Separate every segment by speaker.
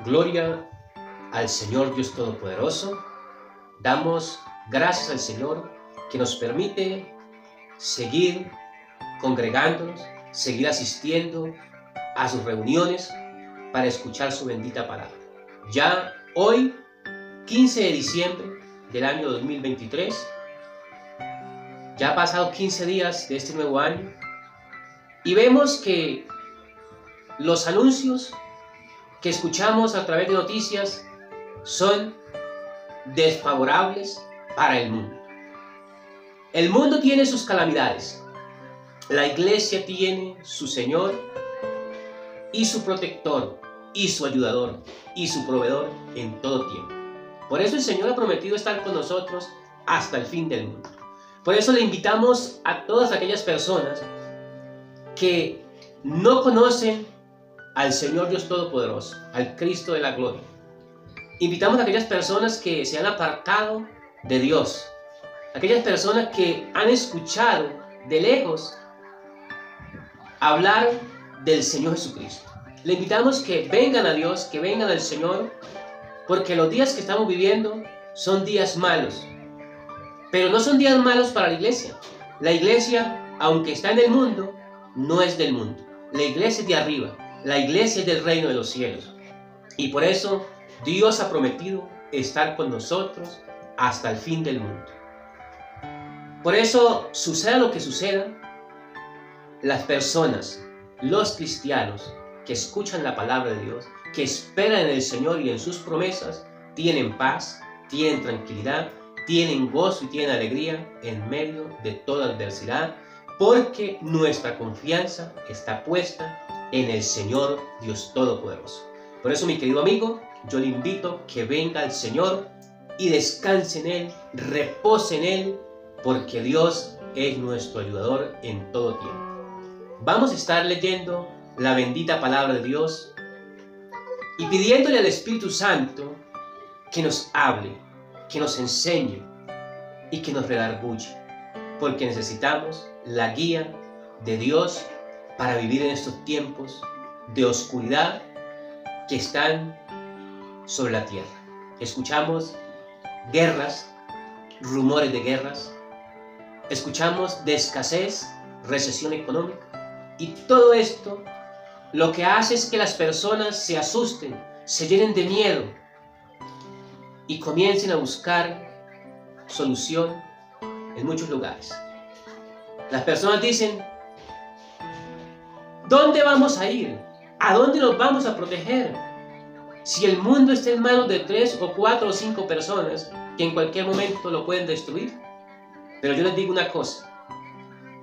Speaker 1: Gloria al Señor Dios Todopoderoso. Damos gracias al Señor que nos permite seguir congregándonos, seguir asistiendo a sus reuniones para escuchar su bendita palabra. Ya hoy, 15 de diciembre del año 2023, ya ha pasado 15 días de este nuevo año y vemos que los anuncios que escuchamos a través de noticias son desfavorables para el mundo. El mundo tiene sus calamidades. La iglesia tiene su Señor y su protector y su ayudador y su proveedor en todo tiempo. Por eso el Señor ha prometido estar con nosotros hasta el fin del mundo. Por eso le invitamos a todas aquellas personas que no conocen al Señor Dios Todopoderoso, al Cristo de la gloria. Invitamos a aquellas personas que se han apartado de Dios, aquellas personas que han escuchado de lejos hablar del Señor Jesucristo. Le invitamos que vengan a Dios, que vengan al Señor, porque los días que estamos viviendo son días malos. Pero no son días malos para la iglesia. La iglesia, aunque está en el mundo, no es del mundo. La iglesia es de arriba. La iglesia es del reino de los cielos. Y por eso Dios ha prometido estar con nosotros hasta el fin del mundo. Por eso, suceda lo que suceda, las personas, los cristianos que escuchan la palabra de Dios, que esperan en el Señor y en sus promesas, tienen paz, tienen tranquilidad, tienen gozo y tienen alegría en medio de toda adversidad, porque nuestra confianza está puesta en el Señor Dios Todopoderoso. Por eso, mi querido amigo, yo le invito que venga al Señor y descanse en Él, repose en Él, porque Dios es nuestro ayudador en todo tiempo. Vamos a estar leyendo la bendita palabra de Dios y pidiéndole al Espíritu Santo que nos hable, que nos enseñe y que nos redarguye, porque necesitamos la guía de Dios para vivir en estos tiempos de oscuridad que están sobre la tierra. Escuchamos guerras, rumores de guerras, escuchamos de escasez, recesión económica, y todo esto lo que hace es que las personas se asusten, se llenen de miedo y comiencen a buscar solución en muchos lugares. Las personas dicen: ¿dónde vamos a ir? ¿A dónde nos vamos a proteger? Si el mundo está en manos de 3 o 4 o 5 personas que en cualquier momento lo pueden destruir. Pero yo les digo una cosa: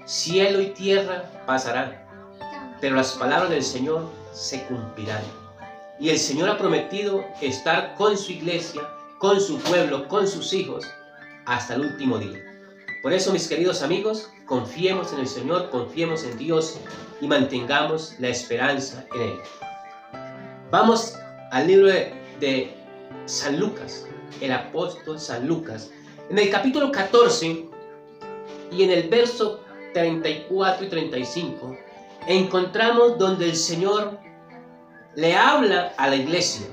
Speaker 1: cielo y tierra pasarán, pero las palabras del Señor se cumplirán. Y el Señor ha prometido estar con su iglesia, con su pueblo, con sus hijos, hasta el último día. Por eso, mis queridos amigos, confiemos en el Señor, confiemos en Dios y mantengamos la esperanza en Él. Vamos al libro de San Lucas, el apóstol San Lucas, en el capítulo 14 y en el verso 34 y 35, encontramos donde el Señor le habla a la iglesia,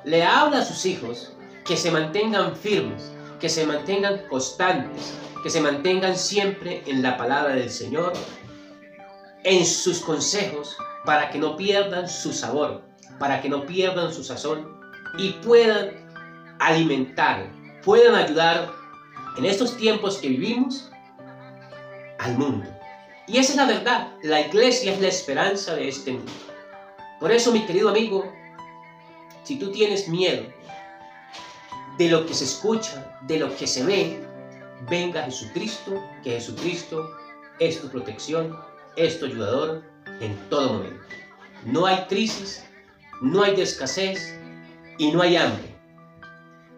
Speaker 1: le habla a sus hijos que se mantengan firmes, que se mantengan constantes, que se mantengan siempre en la palabra del Señor, en sus consejos, para que no pierdan su sabor, para que no pierdan su sazón y puedan alimentar, puedan ayudar en estos tiempos que vivimos al mundo. Y esa es la verdad, la iglesia es la esperanza de este mundo. Por eso, mi querido amigo, si tú tienes miedo de lo que se escucha, de lo que se ve, venga Jesucristo, que Jesucristo es tu protección, es tu ayudador en todo momento. No hay crisis, no hay escasez y no hay hambre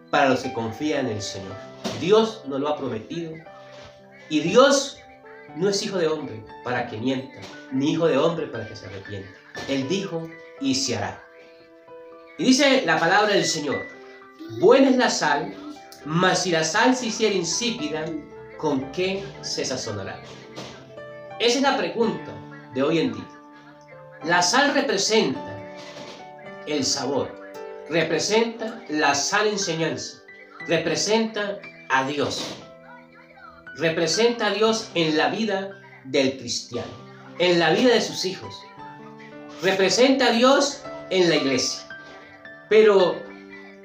Speaker 1: para los que confían en el Señor. Dios nos lo ha prometido y Dios no es hijo de hombre para que mienta, ni hijo de hombre para que se arrepienta. Él dijo y se hará. Y dice la palabra del Señor: buena es la sal, mas si la sal se hiciera insípida, ¿con qué se sazonará? Esa es la pregunta de hoy en día. La sal representa el sabor, representa la sana enseñanza, representa a Dios. Representa a Dios en la vida del cristiano, en la vida de sus hijos. Representa a Dios en la iglesia. Pero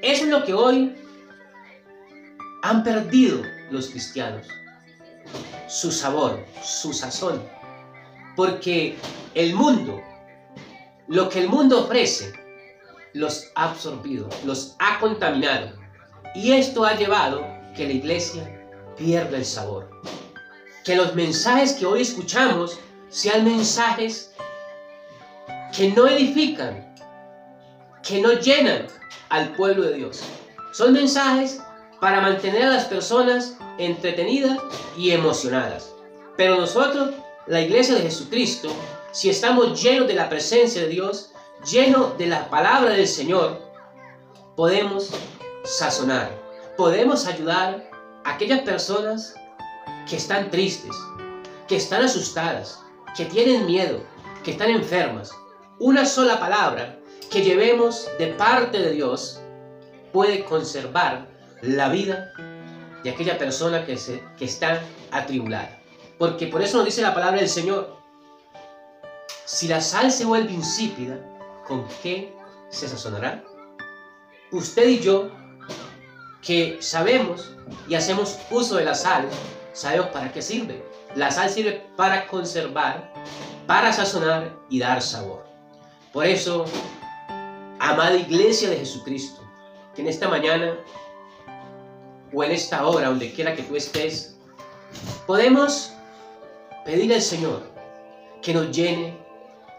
Speaker 1: eso es lo que hoy han perdido los cristianos. Su sabor, su sazón. Porque el mundo, lo que el mundo ofrece, los ha absorbido, los ha contaminado. Y esto ha llevado que la iglesia pierda el sabor. Que los mensajes que hoy escuchamos sean mensajes que no edifican, que no llenan al pueblo de Dios. Son mensajes para mantener a las personas entretenidas y emocionadas. Pero nosotros, la iglesia de Jesucristo, si estamos llenos de la presencia de Dios, llenos de la palabra del Señor, podemos sazonar, podemos ayudar a aquellas personas que están tristes, que están asustadas, que tienen miedo, que están enfermas. Una sola palabra que llevemos de parte de Dios puede conservar la vida de aquella persona que está atribulada. Porque por eso nos dice la palabra del Señor: si la sal se vuelve insípida, ¿con qué se sazonará? Usted y yo, que sabemos y hacemos uso de la sal, sabemos para qué sirve. La sal sirve para conservar, para sazonar y dar sabor. Por eso, amada iglesia de Jesucristo, que en esta mañana o en esta hora, donde quiera que tú estés, podemos pedirle al Señor que nos llene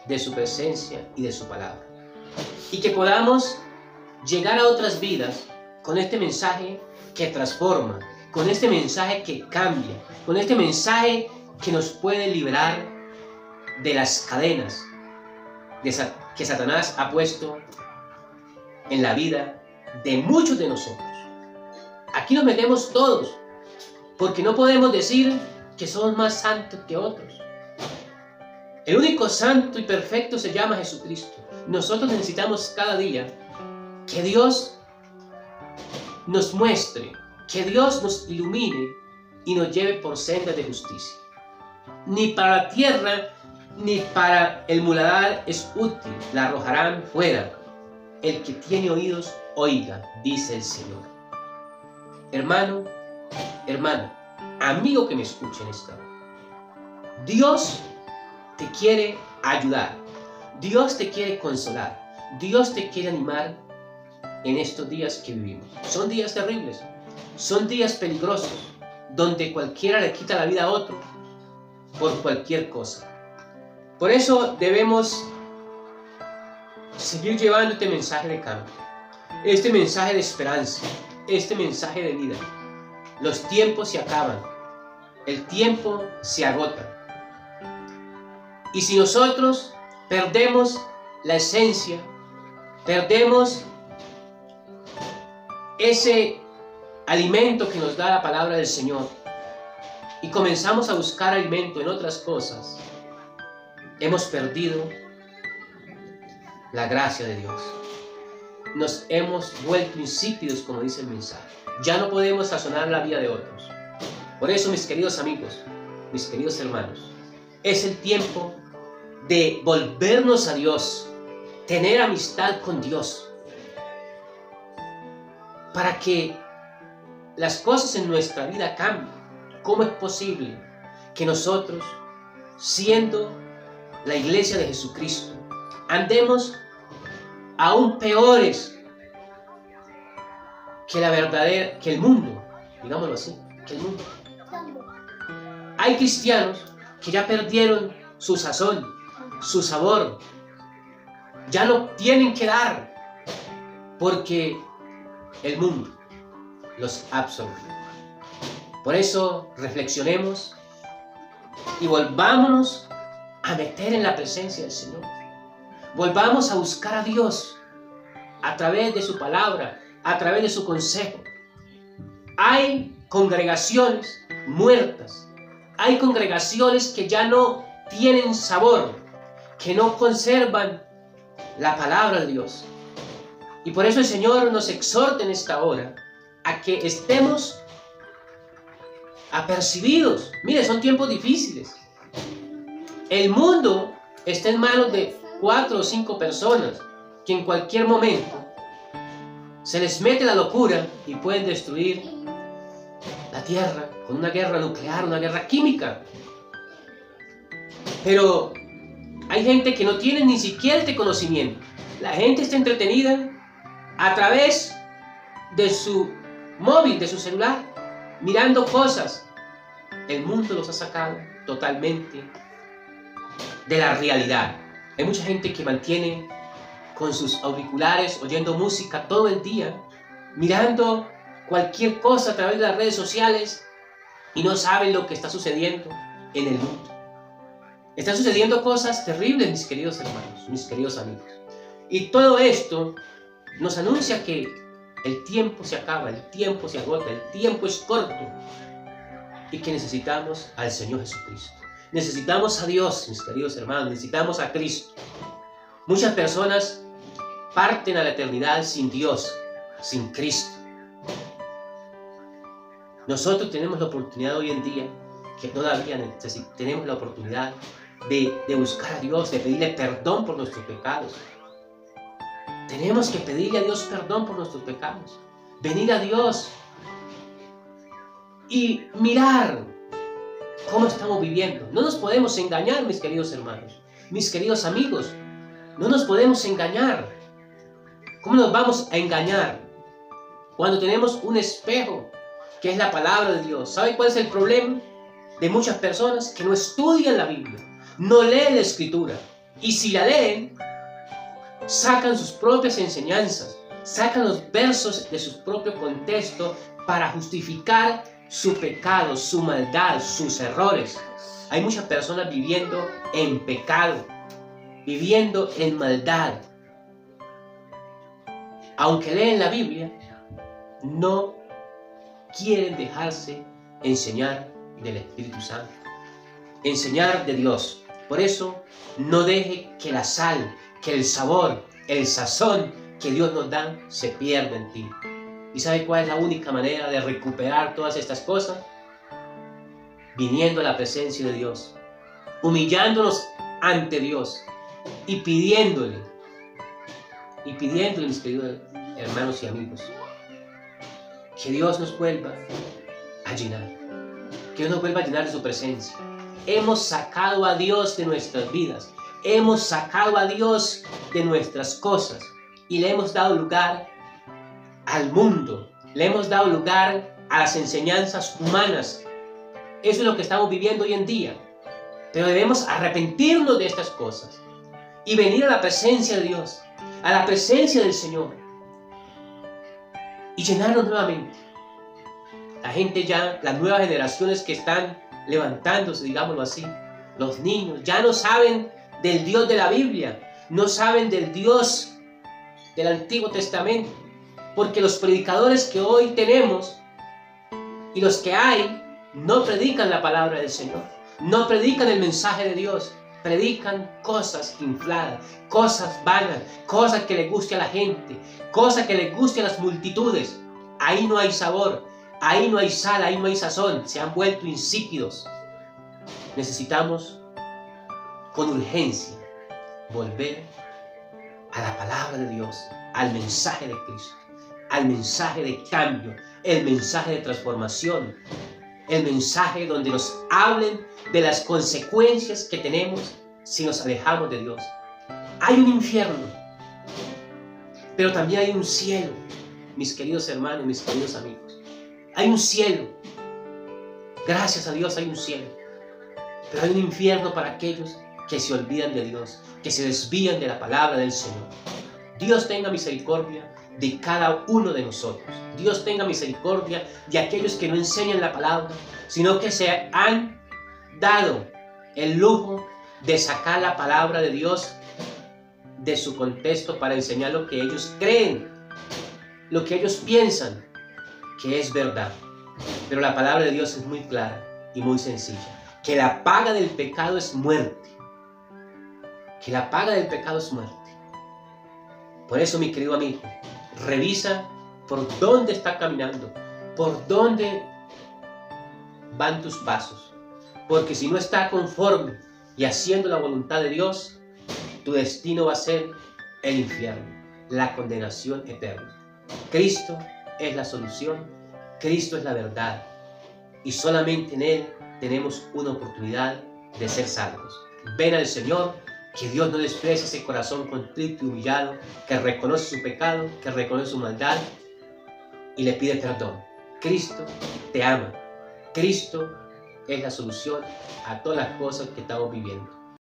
Speaker 1: de su presencia y de su palabra. Y que podamos llegar a otras vidas con este mensaje que transforma, con este mensaje que cambia, con este mensaje que nos puede liberar de las cadenas que Satanás ha puesto en la vida de muchos de nosotros. Aquí nos metemos todos, porque no podemos decir que somos más santos que otros. El único santo y perfecto se llama Jesucristo. Nosotros necesitamos cada día que Dios nos muestre, que Dios nos ilumine y nos lleve por sendas de justicia. Ni para la tierra ni para el muladar es útil, la arrojarán fuera. El que tiene oídos, oiga, dice el Señor. Hermano, hermana, amigo que me escuche en esta hora, Dios te quiere ayudar, Dios te quiere consolar, Dios te quiere animar en estos días que vivimos. Son días terribles, son días peligrosos, donde cualquiera le quita la vida a otro por cualquier cosa. Por eso debemos seguir llevando este mensaje de cambio, este mensaje de esperanza, este mensaje de vida. Los tiempos se acaban, el tiempo se agota. Y si nosotros perdemos la esencia, perdemos ese alimento que nos da la palabra del Señor y comenzamos a buscar alimento en otras cosas, hemos perdido la gracia de Dios. Nos hemos vuelto insípidos, como dice el mensaje. Ya no podemos sazonar la vida de otros. Por eso, mis queridos amigos, mis queridos hermanos, es el tiempo de volvernos a Dios, tener amistad con Dios, para que las cosas en nuestra vida cambien. ¿Cómo es posible que nosotros, siendo la iglesia de Jesucristo, andemos aún peores que el mundo, digámoslo así, que el mundo? Hay cristianos que ya perdieron su sazón, su sabor, ya no tienen que dar, porque el mundo los absorbe. Por eso reflexionemos y volvámonos a meter en la presencia del Señor. Volvamos a buscar a Dios a través de su palabra, a través de su consejo. Hay congregaciones muertas, hay congregaciones que ya no tienen sabor, que no conservan la palabra de Dios, Y por eso el Señor nos exhorta en esta hora a que estemos apercibidos. Mire, son tiempos difíciles. El mundo está en manos de 4 o 5 personas que en cualquier momento se les mete la locura y pueden destruir la tierra con una guerra nuclear, una guerra química. Pero hay gente que no tiene ni siquiera este conocimiento. La gente está entretenida a través de su móvil, de su celular, mirando cosas. El mundo los ha sacado totalmente de la realidad. Hay mucha gente que mantiene con sus auriculares oyendo música todo el día, mirando cualquier cosa a través de las redes sociales y no saben lo que está sucediendo en el mundo. Están sucediendo cosas terribles, mis queridos hermanos, mis queridos amigos. Y todo esto nos anuncia que el tiempo se acaba, el tiempo se agota, el tiempo es corto y que necesitamos al Señor Jesucristo. Necesitamos a Dios, mis queridos hermanos, necesitamos a Cristo. Muchas personas parten a la eternidad sin Dios, sin Cristo. Nosotros tenemos la oportunidad hoy en día, que todavía tenemos la oportunidad de buscar a Dios, de pedirle perdón por nuestros pecados. Tenemos que pedirle a Dios perdón por nuestros pecados. Venir a Dios y mirar cómo estamos viviendo. No nos podemos engañar, mis queridos hermanos, mis queridos amigos. No nos podemos engañar. ¿Cómo nos vamos a engañar? Cuando tenemos un espejo, que es la palabra de Dios. ¿Sabe cuál es el problema de muchas personas? Que no estudian la Biblia, no leen la Escritura. Y si la leen, sacan sus propias enseñanzas, sacan los versos de su propio contexto para justificar su pecado, su maldad, sus errores. Hay muchas personas viviendo en pecado, viviendo en maldad. Aunque leen la Biblia, no quieren dejarse enseñar del Espíritu Santo, enseñar de Dios. Por eso, no deje que la sal, que el sabor, el sazón que Dios nos da se pierda en ti. ¿Y sabe cuál es la única manera de recuperar todas estas cosas? Viniendo a la presencia de Dios, humillándonos ante Dios y pidiéndole, mis queridos hermanos y amigos, que Dios nos vuelva a llenar, que Dios nos vuelva a llenar de su presencia. Hemos sacado a Dios de nuestras vidas, hemos sacado a Dios de nuestras cosas y le hemos dado lugar al mundo, le hemos dado lugar a las enseñanzas humanas. Eso es lo que estamos viviendo hoy en día. Pero debemos arrepentirnos de estas cosas y venir a la presencia de Dios, a la presencia del Señor y llenarnos nuevamente. La gente ya, las nuevas generaciones que están levantándose, digámoslo así, los niños ya no saben del Dios de la Biblia, no saben del Dios del Antiguo Testamento, porque los predicadores que hoy tenemos y los que hay no predican la palabra del Señor, no predican el mensaje de Dios, predican cosas infladas, cosas vanas, cosas que le guste a la gente, cosas que le guste a las multitudes. Ahí no hay sabor, ahí no hay sal, ahí no hay sazón, se han vuelto insípidos. Necesitamos con urgencia volver a la palabra de Dios, al mensaje de Cristo, al mensaje de cambio, el mensaje de transformación, el mensaje donde nos hablen de las consecuencias que tenemos si nos alejamos de Dios. Hay un infierno, pero también hay un cielo, mis queridos hermanos, mis queridos amigos. Hay un cielo. Gracias a Dios hay un cielo. Pero hay un infierno para aquellos que se olvidan de Dios, que se desvían de la palabra del Señor. Dios tenga misericordia de cada uno de nosotros. Dios tenga misericordia de aquellos que no enseñan la palabra, sino que se han dado el lujo de sacar la palabra de Dios de su contexto para enseñar lo que ellos creen, lo que ellos piensan que es verdad. Pero la palabra de Dios es muy clara y muy sencilla, que la paga del pecado es muerte, que la paga del pecado es muerte. Por eso, mi querido amigo, revisa por dónde está caminando, por dónde van tus pasos. Porque si no está conforme y haciendo la voluntad de Dios, tu destino va a ser el infierno, la condenación eterna. Cristo es la solución, Cristo es la verdad, y solamente en Él tenemos una oportunidad de ser salvos. Ven al Señor, que Dios no desprecie ese corazón contrito y humillado, que reconoce su pecado, que reconoce su maldad y le pide perdón. Cristo te ama. Cristo es la solución a todas las cosas que estamos viviendo.